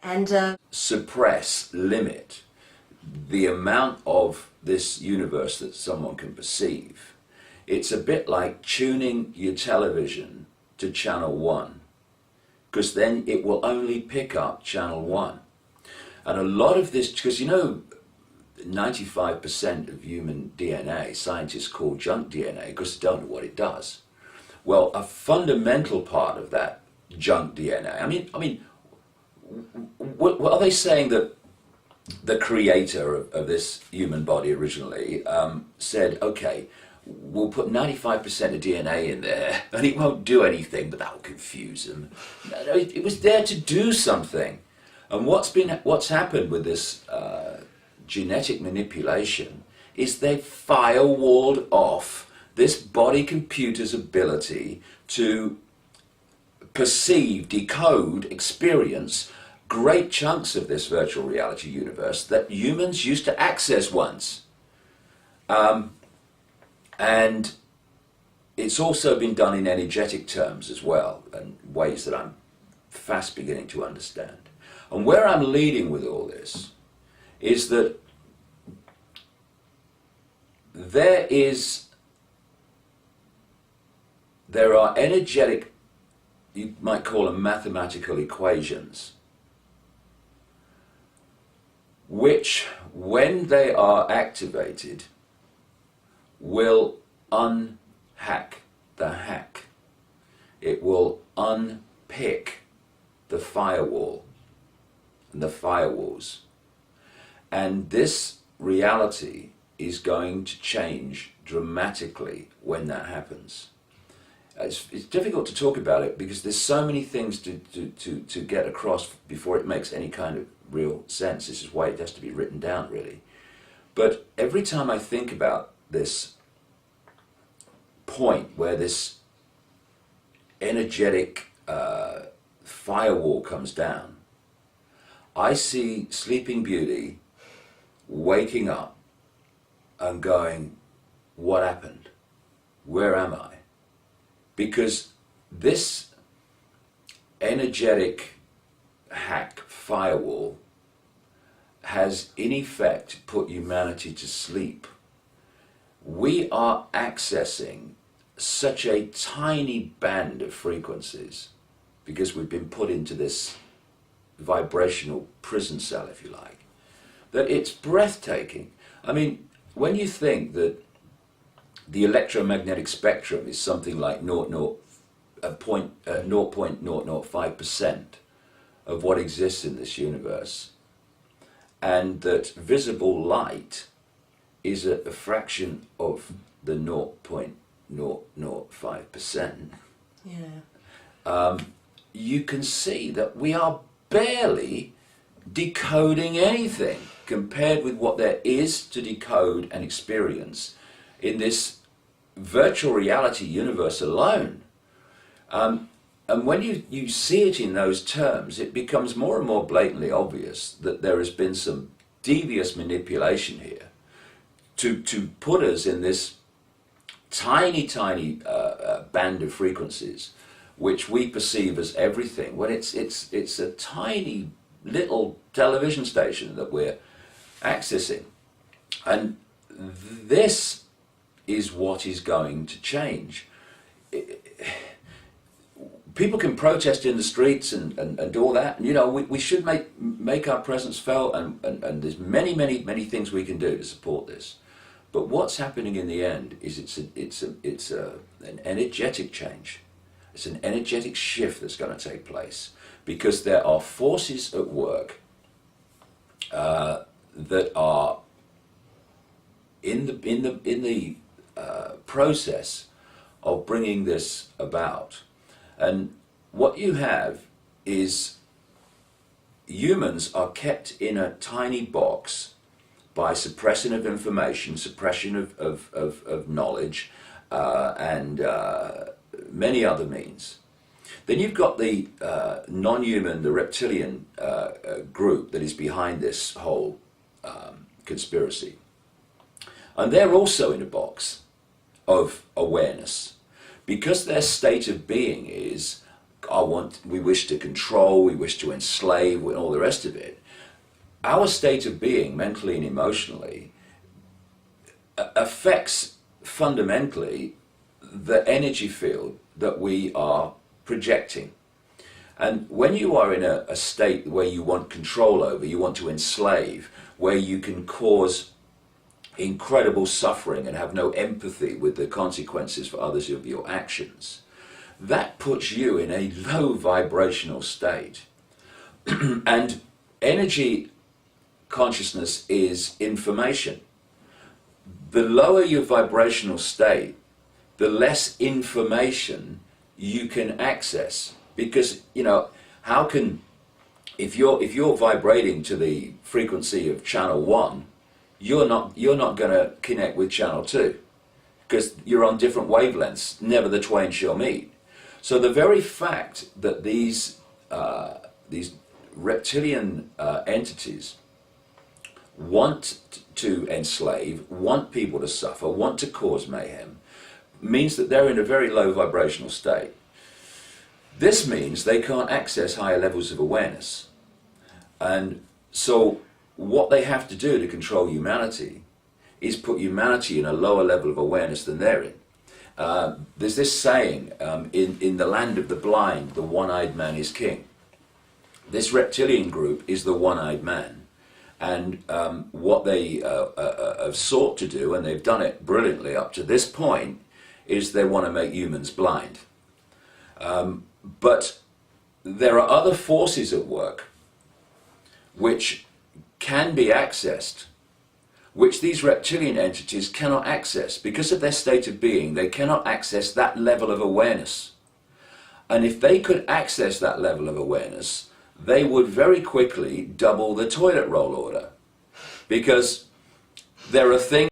and suppress, limit the amount of this universe that someone can perceive. It's a bit like tuning your television to channel 1, because then it will only pick up channel 1. And a lot of this, because 95% of human DNA, scientists call junk DNA because they don't know what it does. Well, a fundamental part of that junk DNA, I mean, what are they saying that the creator of this human body originally said, okay, we'll put 95% of DNA in there and it won't do anything, but that will confuse them. No, it was there to do something. And what's happened with this genetic manipulation is they firewalled off this body computer's ability to perceive, decode, experience great chunks of this virtual reality universe that humans used to access once. And it's also been done in energetic terms as well, and ways that I'm fast beginning to understand. And where I'm leading with all this is that there are energetic, you might call them mathematical equations, which, when they are activated, will unhack the hack. It will unpick the firewall and the firewalls. And this reality is going to change dramatically when that happens. It's difficult to talk about it because there's so many things to get across before it makes any kind of real sense. This is why it has to be written down, really. But every time I think about this point where this energetic firewall comes down, I see Sleeping Beauty waking up and going, what happened? Where am I? Because this energetic hack firewall has in effect put humanity to sleep. We are accessing such a tiny band of frequencies because we've been put into this vibrational prison cell, if you like, that it's breathtaking. I mean, when you think that the electromagnetic spectrum is something like 0.005% of what exists in this universe, and that visible light is a fraction of the 0.005%, you can see that we are barely decoding anything compared with what there is to decode and experience in this virtual reality universe alone. And when you see it in those terms, it becomes more and more blatantly obvious that there has been some devious manipulation here to put us in this tiny band of frequencies which we perceive as everything, when it's a tiny little television station that we're accessing. And this is what is going to change. People can protest in the streets and do all that, and we should make our presence felt, and there's many things we can do to support this. But what's happening in the end is it's an energetic change. It's an energetic shift that's going to take place, because there are forces at work that are in the process of bringing this about. And what you have is humans are kept in a tiny box by suppression of information, suppression of knowledge, and many other means. Then you've got the non-human, the reptilian group that is behind this whole conspiracy. And they're also in a box of awareness, because their state of being is we wish to control, we wish to enslave, and all the rest of it. Our state of being, mentally and emotionally, affects fundamentally the energy field that we are projecting. And when you are in a state where you want control over, you want to enslave, where you can cause incredible suffering and have no empathy with the consequences for others of your actions, that puts you in a low vibrational state. And energy consciousness is information. The lower your vibrational state, the less information you can access. Because, how can, if you're vibrating to the frequency of channel 1, you're not going to connect with channel 2, because you're on different wavelengths. Never the twain shall meet. So the very fact that these reptilian entities want to enslave, want people to suffer, want to cause mayhem, means that they're in a very low vibrational state. This means they can't access higher levels of awareness. And so what they have to do to control humanity is put humanity in a lower level of awareness than they're in. There's this saying, in the land of the blind, the one-eyed man is king. This reptilian group is the one-eyed man. And what they have sought to do, and they've done it brilliantly up to this point, is they want to make humans blind. But there are other forces at work which can be accessed, which these reptilian entities cannot access. Because of their state of being, they cannot access that level of awareness. And if they could access that level of awareness, they would very quickly double the toilet roll order. Because there are things